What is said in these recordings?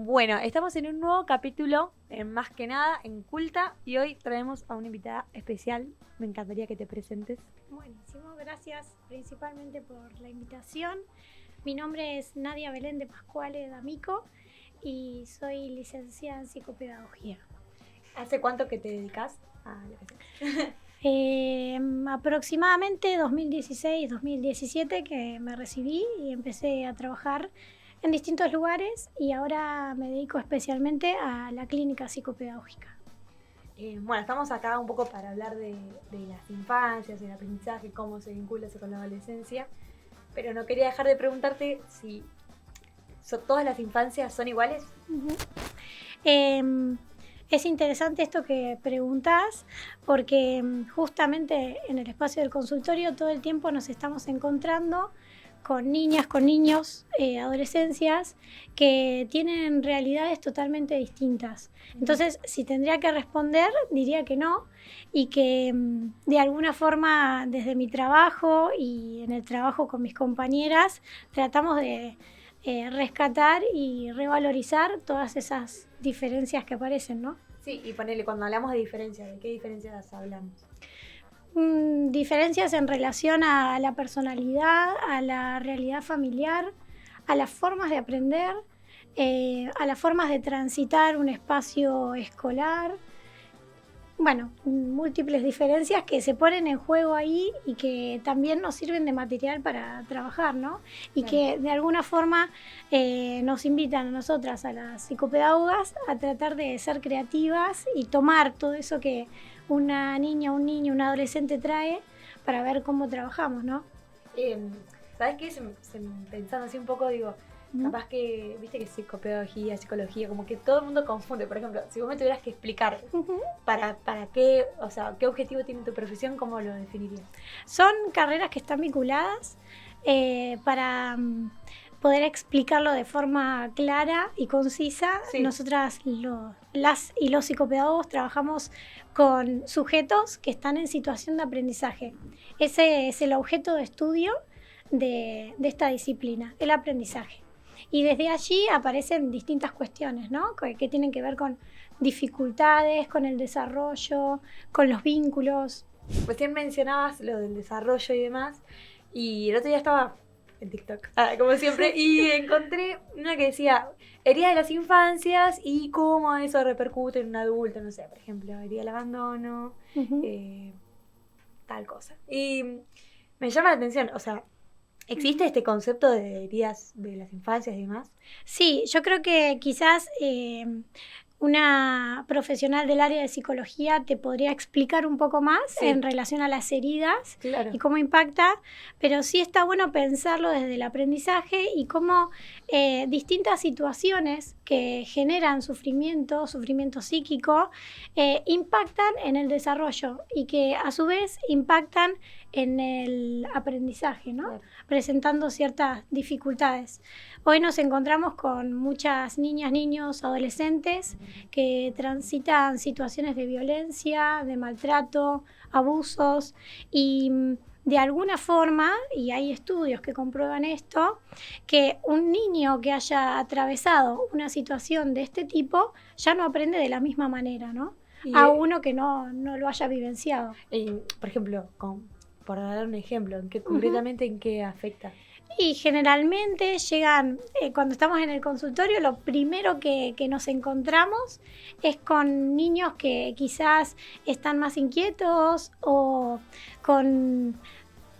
Bueno, estamos en un nuevo capítulo, Más que nada, en Culta, y hoy traemos a una invitada especial. Me encantaría que te presentes. Buenísimo, gracias principalmente por la invitación. Mi nombre es Nadia Belén de Pascuale D'Amico y soy licenciada en psicopedagogía. ¿Hace cuánto que te dedicas a lo que Aproximadamente 2016-2017 que me recibí y empecé a trabajar en distintos lugares y ahora me dedico especialmente a la clínica psicopedagógica. Bueno, estamos acá un poco para hablar de las infancias, el aprendizaje, cómo se vincula eso con la adolescencia, pero no quería dejar de preguntarte si todas las infancias son iguales. Es interesante esto que preguntás porque justamente en el espacio del consultorio todo el tiempo nos estamos encontrando con niñas, con niños, adolescencias que tienen realidades totalmente distintas. Entonces, si tendría que responder, diría que no y que de alguna forma desde mi trabajo y en el trabajo con mis compañeras tratamos de rescatar y revalorizar todas esas diferencias que aparecen, ¿no? Sí, y ponele, cuando hablamos de diferencias, ¿de qué diferencias hablamos? Diferencias en relación a la personalidad, a la realidad familiar, a las formas de aprender, a las formas de transitar un espacio escolar. Bueno, múltiples diferencias que se ponen en juego ahí y que también nos sirven de material para trabajar, ¿no? Y que de alguna forma nos invitan a nosotras, a las psicopedagogas, a tratar de ser creativas y tomar todo eso que una niña, un niño, un adolescente trae para ver cómo trabajamos, ¿no? ¿Sabes qué? Pensando así un poco, digo, capaz que, viste que psicopedagogía, psicología, como que todo el mundo confunde. Por ejemplo, si vos me tuvieras que explicar para qué, o sea, qué objetivo tiene tu profesión, ¿cómo lo definirías? Son carreras que están vinculadas para poder explicarlo de forma clara y concisa. Sí. Nosotras, las y los psicopedagogos, trabajamos con sujetos que están en situación de aprendizaje. Ese es el objeto de estudio de esta disciplina, el aprendizaje. Y desde allí aparecen distintas cuestiones, ¿no? Que tienen que ver con dificultades, con el desarrollo, con los vínculos. Recién mencionabas lo del desarrollo y demás, y el otro día estaba en TikTok, como siempre, y encontré una que decía heridas de las infancias y cómo eso repercute en un adulto, no sé, por ejemplo, herida del abandono, tal cosa. Y me llama la atención, o sea, ¿existe este concepto de heridas de las infancias y demás? Sí, yo creo que quizás una profesional del área de psicología te podría explicar un poco más en relación a las heridas y cómo impacta, pero sí está bueno pensarlo desde el aprendizaje y cómo distintas situaciones que generan sufrimiento psíquico, impactan en el desarrollo y que a su vez impactan en el aprendizaje, ¿no? Presentando ciertas dificultades. Hoy nos encontramos con muchas niñas, niños, adolescentes que transitan situaciones de violencia, de maltrato, abusos y de alguna forma, y hay estudios que comprueban esto, que un niño que haya atravesado una situación de este tipo ya no aprende de la misma manera, ¿no? A uno que no lo haya vivenciado. Por ejemplo, por dar un ejemplo, concretamente en qué afecta. Y generalmente llegan, cuando estamos en el consultorio, lo primero que nos encontramos es con niños que quizás están más inquietos o con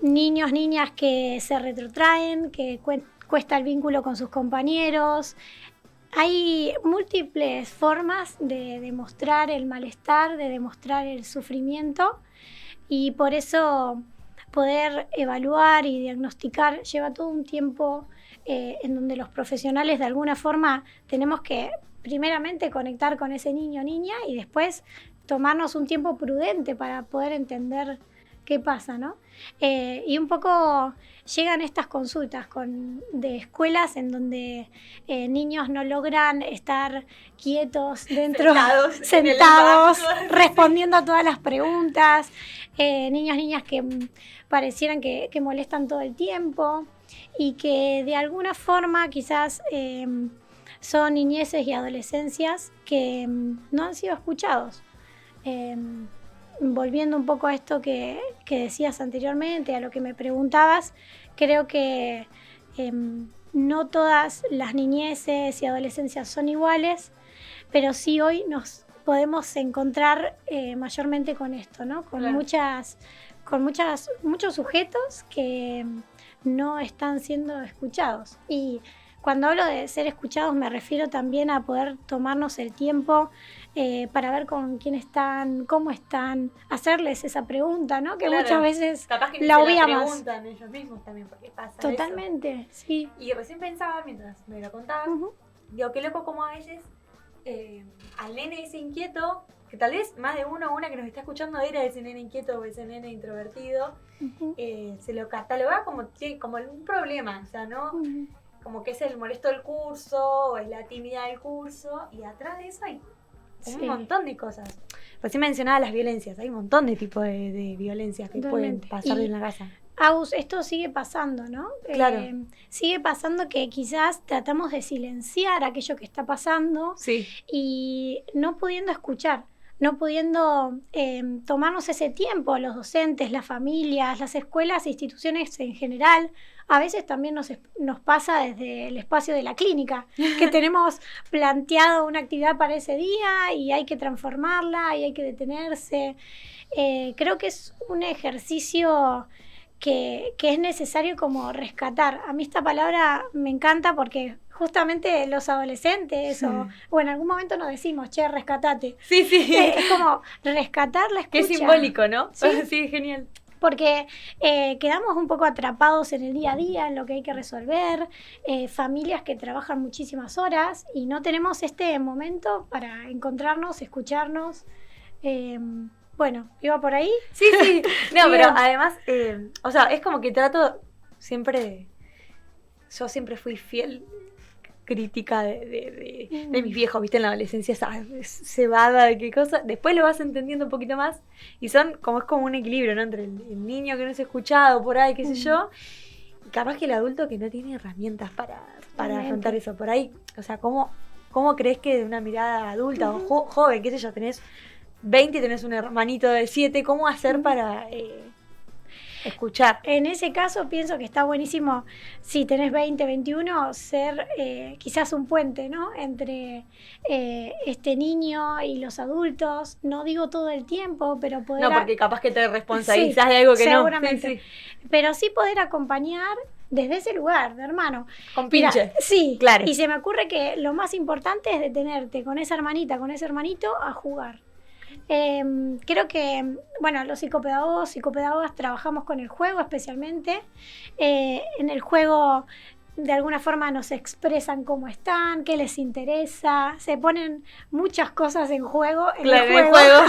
niños, niñas que se retrotraen, que cuesta el vínculo con sus compañeros. Hay múltiples formas de demostrar el malestar, de demostrar el sufrimiento y por eso poder evaluar y diagnosticar lleva todo un tiempo en donde los profesionales de alguna forma tenemos que primeramente conectar con ese niño o niña y después tomarnos un tiempo prudente para poder entender qué pasa, ¿no? Y un poco llegan estas consultas de escuelas en donde niños no logran estar quietos dentro, sentados respondiendo a todas las preguntas, niños, niñas que parecieran que molestan todo el tiempo y que de alguna forma quizás son niñeces y adolescencias que no han sido escuchados. Volviendo un poco a esto que decías anteriormente, a lo que me preguntabas, creo que no todas las niñeces y adolescencias son iguales, pero sí hoy nos podemos encontrar mayormente con esto, ¿no? Con Claro. muchos sujetos que no están siendo escuchados. Y cuando hablo de ser escuchados me refiero también a poder tomarnos el tiempo para ver con quién están, cómo están, hacerles esa pregunta, ¿no? Que Claro. muchas veces Capaz que ni la se la obviamos. preguntan ellos mismos también, porque pasa Totalmente, sí. eso. Y recién pensaba, mientras me lo contabas, Ujú. digo, qué loco como a veces al nene ese inquieto, que tal vez más de uno o una que nos está escuchando era ese nene inquieto o ese nene introvertido, Ujú. se lo cataloga como un problema, o sea, ¿no? Ujú. Como que es el molesto del curso, o es la tímida del curso, y atrás de eso hay Sí. un montón de cosas. Recién mencionaba las violencias, hay un montón de tipos de violencias que pueden Totalmente. pasar Y en la casa. Agus, esto sigue pasando, ¿no? Claro. Sigue pasando que quizás tratamos de silenciar aquello que está pasando Sí. y no pudiendo escuchar, no pudiendo tomarnos ese tiempo, los docentes, las familias, las escuelas, instituciones en general. A veces también nos pasa desde el espacio de la clínica, que tenemos planteado una actividad para ese día y hay que transformarla y hay que detenerse. Creo que es un ejercicio que es necesario como rescatar. A mí esta palabra me encanta porque justamente los adolescentes o en algún momento nos decimos, che, rescatate. Sí, sí. Es como rescatar la escucha. Qué simbólico, ¿no? Sí, Sí, genial. porque quedamos un poco atrapados en el día a día, en lo que hay que resolver, familias que trabajan muchísimas horas y no tenemos este momento para encontrarnos, escucharnos. Bueno, ¿iba por ahí? Sí, sí. No, Bien. pero además, o sea, es como que trato siempre. Yo siempre fui fiel crítica de mis viejos, viste, en la adolescencia, esa cebada de qué cosa. Después lo vas entendiendo un poquito más. Y es como un equilibrio, ¿no? Entre el niño que no es escuchado por ahí, qué sé yo. Y capaz que el adulto que no tiene herramientas para afrontar eso. Por ahí, o sea, ¿cómo crees que de una mirada adulta o joven, qué sé yo, tenés 20 y tenés un hermanito de 7, ¿cómo hacer para escuchar? En ese caso pienso que está buenísimo, si tenés 20, 21, ser quizás un puente, ¿no? Entre este niño y los adultos. No digo todo el tiempo, pero poder... No, porque capaz que te responsabilizás de algo que seguramente. no. Sí. Pero sí poder acompañar desde ese lugar, de hermano. Con pinche. Mira, sí, claro. Y se me ocurre que lo más importante es detenerte con esa hermanita, con ese hermanito a jugar. Creo que, bueno, los psicopedagogas trabajamos con el juego especialmente. En el juego de alguna forma nos expresan cómo están, qué les interesa, se ponen muchas cosas en juego en el juego.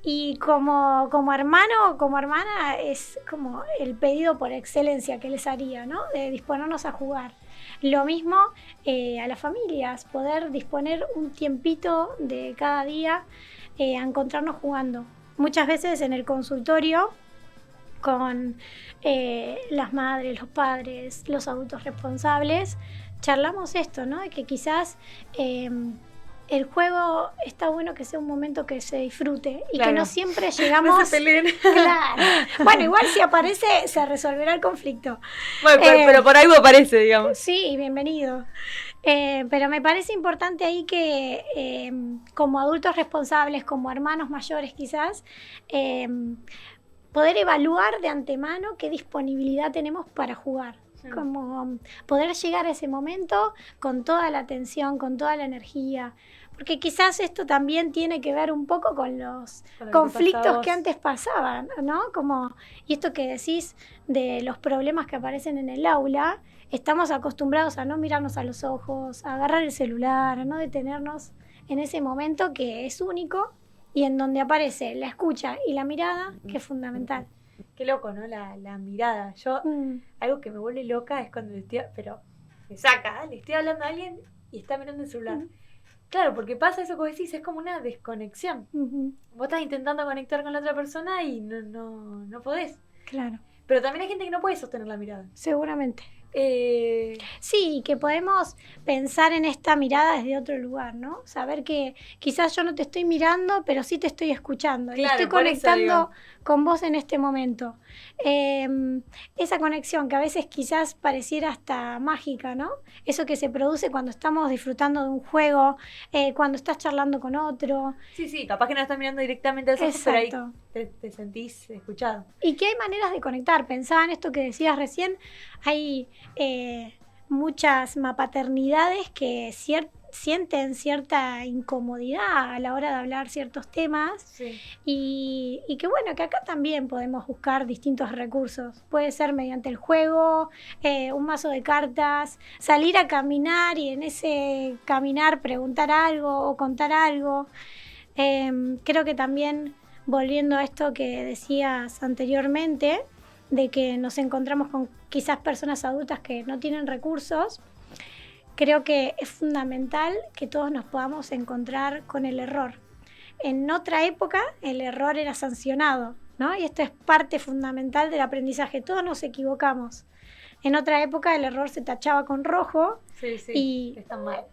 Y como hermano o como hermana es como el pedido por excelencia que les haría, ¿no? De disponernos a jugar. Lo mismo a las familias, poder disponer un tiempito de cada día a encontrarnos jugando. Muchas veces en el consultorio con las madres, los padres, los adultos responsables, charlamos esto, ¿no? De que quizás el juego está bueno que sea un momento que se disfrute y que no siempre llegamos... No se peleen. Claro. Bueno, igual si aparece se resolverá el conflicto. Bueno, pero por algo aparece, digamos. Sí, bienvenido. Pero me parece importante ahí que como adultos responsables, como hermanos mayores quizás, poder evaluar de antemano qué disponibilidad tenemos para jugar. Como poder llegar a ese momento con toda la atención, con toda la energía, porque quizás esto también tiene que ver un poco con los conflictos que antes pasaban, ¿no? Y esto que decís de los problemas que aparecen en el aula, estamos acostumbrados a no mirarnos a los ojos, a agarrar el celular, a no detenernos en ese momento que es único y en donde aparece la escucha y la mirada, que es fundamental. Qué loco, ¿no? La mirada. Yo, algo que me vuelve loca es cuando pero me saca, le estoy hablando a alguien y está mirando el celular. Claro, porque pasa eso que decís, es como una desconexión. Vos estás intentando conectar con la otra persona y no podés. Claro. Pero también hay gente que no puede sostener la mirada. Seguramente. Sí, que podemos pensar en esta mirada desde otro lugar, ¿no? Saber que quizás yo no te estoy mirando, pero sí te estoy escuchando. Y Claro, estoy por eso conectando digo. con vos en este momento. Eh, Esa conexión que a veces quizás pareciera hasta mágica, ¿no? Eso que se produce cuando estamos disfrutando de un juego, cuando estás charlando con otro. Sí, capaz que no estás mirando directamente a los ojos, pero ahí Exacto. te sentís escuchado. Y que hay maneras de conectar. Pensaba en esto que decías recién. Hay muchas mapaternidades que sienten cierta incomodidad a la hora de hablar ciertos temas. Sí. Y que bueno, que acá también podemos buscar distintos recursos. Puede ser mediante el juego, un mazo de cartas, salir a caminar y en ese caminar preguntar algo o contar algo. Creo que también, volviendo a esto que decías anteriormente, de que nos encontramos con quizás personas adultas que no tienen recursos, creo que es fundamental que todos nos podamos encontrar con el error. En otra época el error era sancionado, ¿no? Y esto es parte fundamental del aprendizaje. Todos nos equivocamos. En otra época el error se tachaba con rojo. Sí, y está mal.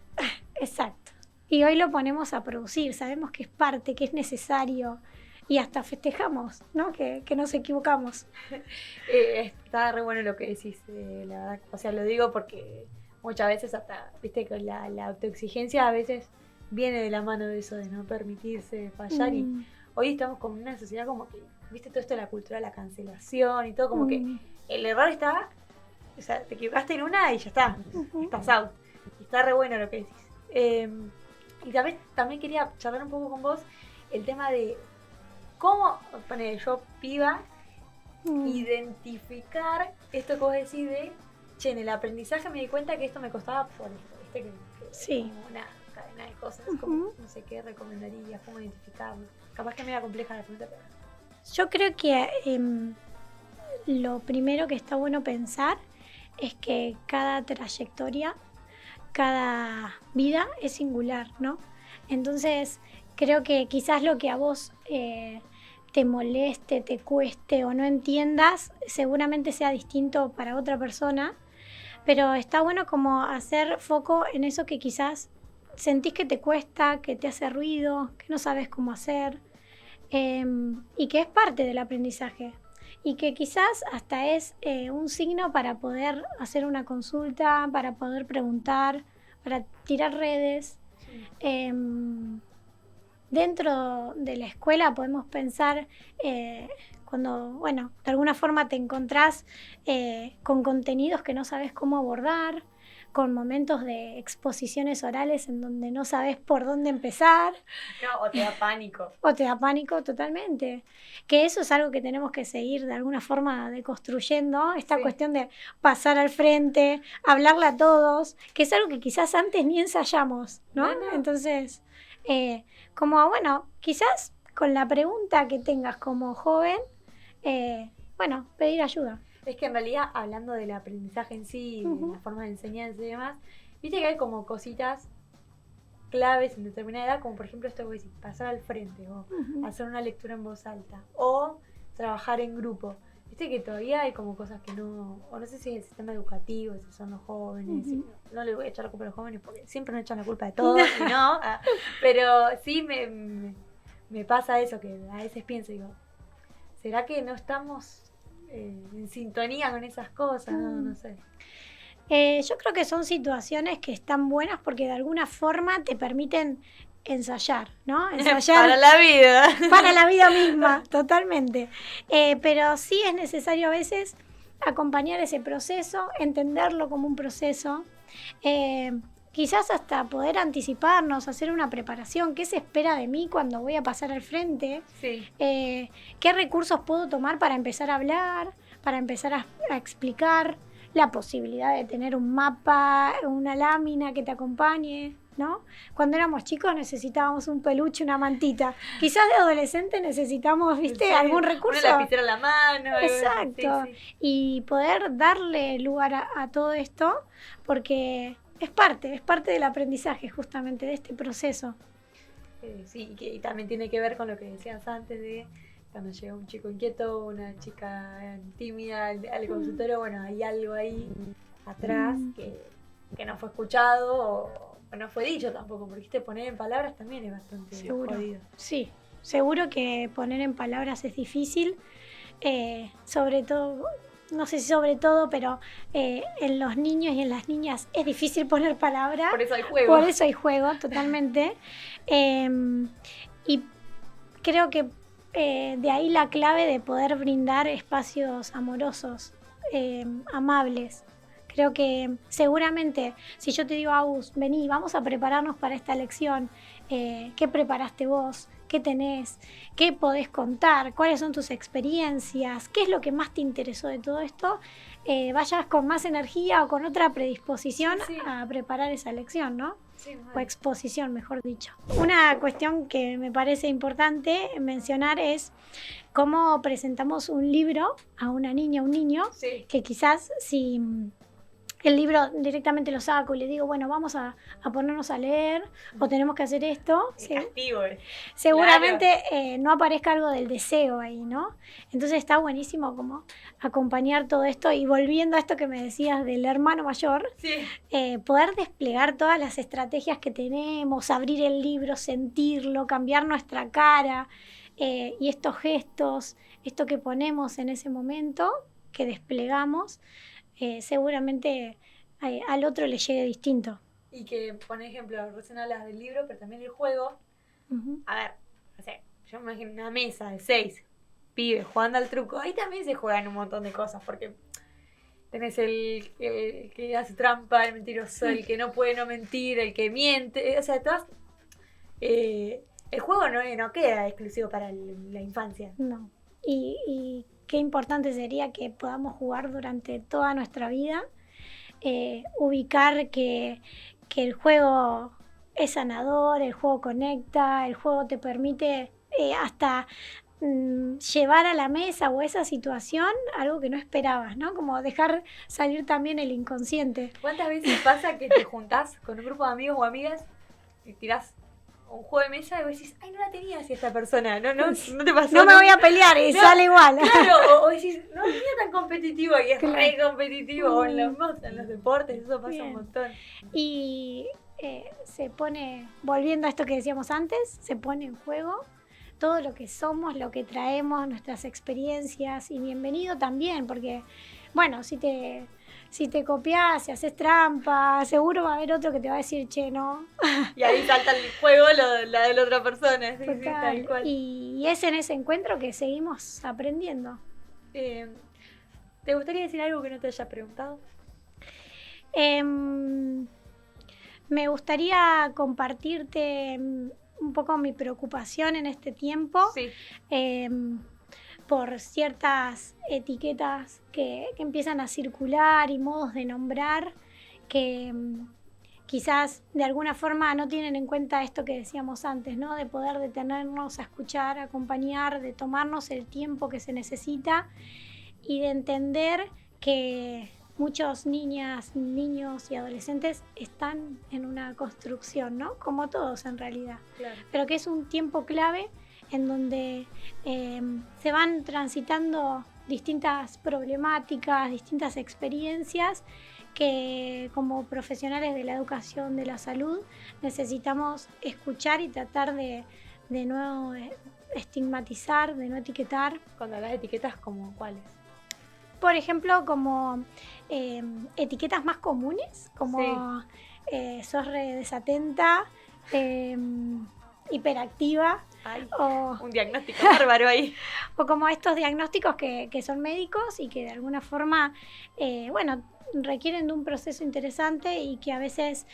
Exacto. Y hoy lo ponemos a producir, sabemos que es parte, que es necesario y hasta festejamos, ¿no? Que nos equivocamos. Está re bueno lo que decís, la verdad. O sea, lo digo porque muchas veces hasta, viste, que la autoexigencia a veces viene de la mano de eso, de no permitirse fallar. Y hoy estamos como en una sociedad como que, viste, todo esto de la cultura de la cancelación y todo, como que el error está, o sea, te equivocaste en una y ya está, estás out. Y está re bueno lo que decís. Y también quería charlar un poco con vos el tema de cómo, ponele, yo piba, identificar esto que vos decís de, che, en el aprendizaje me di cuenta que esto me costaba por esto, viste, que Sí. como una cadena de cosas, como, no sé qué recomendarías, cómo identificarlo. Capaz que me da compleja la pregunta, pero... Yo creo que lo primero que está bueno pensar es que cada trayectoria, cada vida es singular, ¿no? Entonces, creo que quizás lo que a vos te moleste, te cueste o no entiendas, seguramente sea distinto para otra persona, pero está bueno como hacer foco en eso que quizás sentís que te cuesta, que te hace ruido, que no sabes cómo hacer, y que es parte del aprendizaje. Y que quizás hasta es un signo para poder hacer una consulta, para poder preguntar, para tirar redes. Dentro de la escuela podemos pensar cuando, bueno, de alguna forma te encontrás con contenidos que no sabes cómo abordar, con momentos de exposiciones orales en donde no sabes por dónde empezar. No, o te da pánico. O te da pánico totalmente. Que eso es algo que tenemos que seguir de alguna forma deconstruyendo, esta cuestión de pasar al frente, hablarle a todos, que es algo que quizás antes ni ensayamos, ¿no? Entonces, como bueno, quizás con la pregunta que tengas como joven, bueno, pedir ayuda. Es que en realidad, hablando del aprendizaje en sí, de la forma de enseñanza y demás, viste que hay como cositas claves en determinada edad, como por ejemplo esto que decís, pasar al frente, o hacer una lectura en voz alta, o trabajar en grupo. Viste que todavía hay como cosas que no, o no sé si es el sistema educativo, si son los jóvenes, no le voy a echar la culpa a los jóvenes porque siempre nos echan la culpa de todo, y no, pero sí me pasa eso, que a veces pienso, digo, ¿será que no estamos en sintonía con esas cosas? No sé. Yo creo que son situaciones que están buenas porque de alguna forma te permiten ensayar, ¿no? Ensayar para la vida. Para la vida misma, totalmente. Pero sí es necesario a veces acompañar ese proceso, entenderlo como un proceso. Quizás hasta poder anticiparnos, hacer una preparación. ¿Qué se espera de mí cuando voy a pasar al frente? Sí. ¿Qué recursos puedo tomar para empezar a hablar, para empezar a explicar? La posibilidad de tener un mapa, una lámina que te acompañe, ¿no? Cuando éramos chicos necesitábamos un peluche, una mantita. Quizás de adolescente necesitamos, ¿viste? Sí, algún recurso. Una lapicera en la mano. Exacto. Sí. Y poder darle lugar a todo esto porque es parte del aprendizaje justamente de este proceso. Sí, y también tiene que ver con lo que decías antes de cuando llega un chico inquieto, una chica tímida al consultorio, bueno, hay algo ahí atrás que no fue escuchado o no fue dicho tampoco, porque ¿viste? Poner en palabras también es bastante jodido. Sí, seguro que poner en palabras es difícil, sobre todo, no sé si sobre todo, pero en los niños y en las niñas es difícil poner palabras. Por eso hay juego. Por eso hay juego, totalmente. Y creo que de ahí la clave de poder brindar espacios amorosos, amables. Creo que seguramente si yo te digo, Agus, vení, vamos a prepararnos para esta lección, ¿qué preparaste vos? ¿Qué tenés? ¿Qué podés contar? ¿Cuáles son tus experiencias? ¿Qué es lo que más te interesó de todo esto? Vayas con más energía o con otra predisposición a preparar esa lección, ¿no? Sí, o exposición, mejor dicho. Una cuestión que me parece importante mencionar es cómo presentamos un libro a una niña o un niño, que quizás si el libro directamente lo saco y le digo, bueno, vamos a ponernos a leer o tenemos que hacer esto. Castigo, seguramente no aparezca algo del deseo ahí, ¿no? Entonces está buenísimo como acompañar todo esto y volviendo a esto que me decías del hermano mayor, poder desplegar todas las estrategias que tenemos, abrir el libro, sentirlo, cambiar nuestra cara y estos gestos, esto que ponemos en ese momento, que desplegamos, seguramente al otro le llegue distinto. Y que, por ejemplo, recién hablas del libro, pero también el juego. A ver, no sé, yo me imagino una mesa de 6 pibes jugando al truco. Ahí también se juegan un montón de cosas, porque tenés el que hace trampa, el mentiroso, el que no puede no mentir, el que miente. O sea, todas, el juego no queda exclusivo para la infancia. No. Y qué importante sería que podamos jugar durante toda nuestra vida, ubicar que el juego es sanador, el juego conecta, el juego te permite hasta llevar a la mesa o esa situación algo que no esperabas, ¿no? Como dejar salir también el inconsciente. ¿Cuántas veces pasa que te juntás con un grupo de amigos o amigas y tirás un juego de mesa y vos decís, ay, no la tenía así esta persona, no te pasó. No me voy a pelear y sale igual. Claro, o decís, no es tan competitivo y es re competitivo, o en los deportes, eso pasa un montón. Y se pone, volviendo a esto que decíamos antes, se pone en juego todo lo que somos, lo que traemos, nuestras experiencias, y bienvenido también, porque, bueno, si te copias, si haces trampa, seguro va a haber otro que te va a decir, che, no. Y ahí salta el juego la de la otra persona. Sí, tal cual. Y es en ese encuentro que seguimos aprendiendo. ¿Te gustaría decir algo que no te haya preguntado? Me gustaría compartirte un poco mi preocupación en este tiempo. Por ciertas etiquetas que empiezan a circular y modos de nombrar que quizás de alguna forma no tienen en cuenta esto que decíamos antes, ¿no? De poder detenernos a escuchar, a acompañar, de tomarnos el tiempo que se necesita y de entender que muchos niñas, niños y adolescentes están en una construcción, ¿no? Como todos en realidad. Claro. Pero que es un tiempo clave en donde se van transitando distintas problemáticas, distintas experiencias que como profesionales de la educación, de la salud, necesitamos escuchar y tratar de no estigmatizar, de no etiquetar. Cuando hablas de etiquetas, ¿como cuáles? Por ejemplo, como etiquetas más comunes, como sos re desatenta, hiperactiva. Ay, un diagnóstico bárbaro ahí. O como estos diagnósticos que son médicos y que de alguna forma, requieren de un proceso interesante y que a veces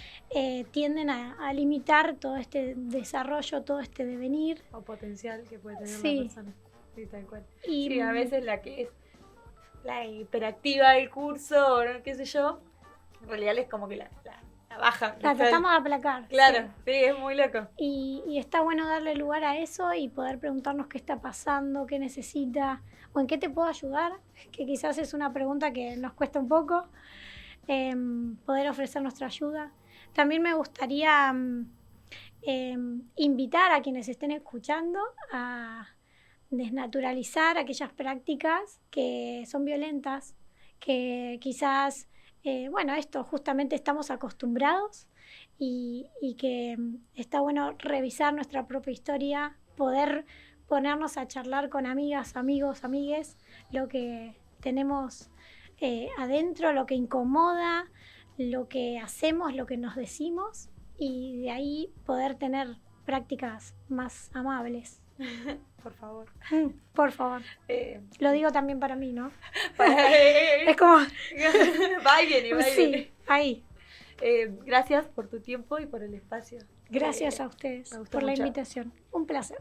tienden a limitar todo este desarrollo, todo este devenir. O potencial que puede tener una persona. Sí, tal cual. Y, sí, a veces la que es la hiperactiva del curso, o no, qué sé yo, en realidad es como que la baja. La tratamos de aplacar. Claro, sí, es muy loco. Y está bueno darle lugar a eso y poder preguntarnos qué está pasando, qué necesita o en qué te puedo ayudar, que quizás es una pregunta que nos cuesta un poco, poder ofrecer nuestra ayuda. También me gustaría invitar a quienes estén escuchando a desnaturalizar aquellas prácticas que son violentas, que quizás bueno, esto justamente estamos acostumbrados y que está bueno revisar nuestra propia historia, poder ponernos a charlar con amigas, amigos, amigues, lo que tenemos adentro, lo que incomoda, lo que hacemos, lo que nos decimos y de ahí poder tener prácticas más amables. Por favor. Por favor. Lo digo también para mí, ¿no? Es como... va y viene, va y viene. Sí, ahí. Gracias por tu tiempo y por el espacio. Gracias a ustedes me gustó por la mucho. invitación. Un placer.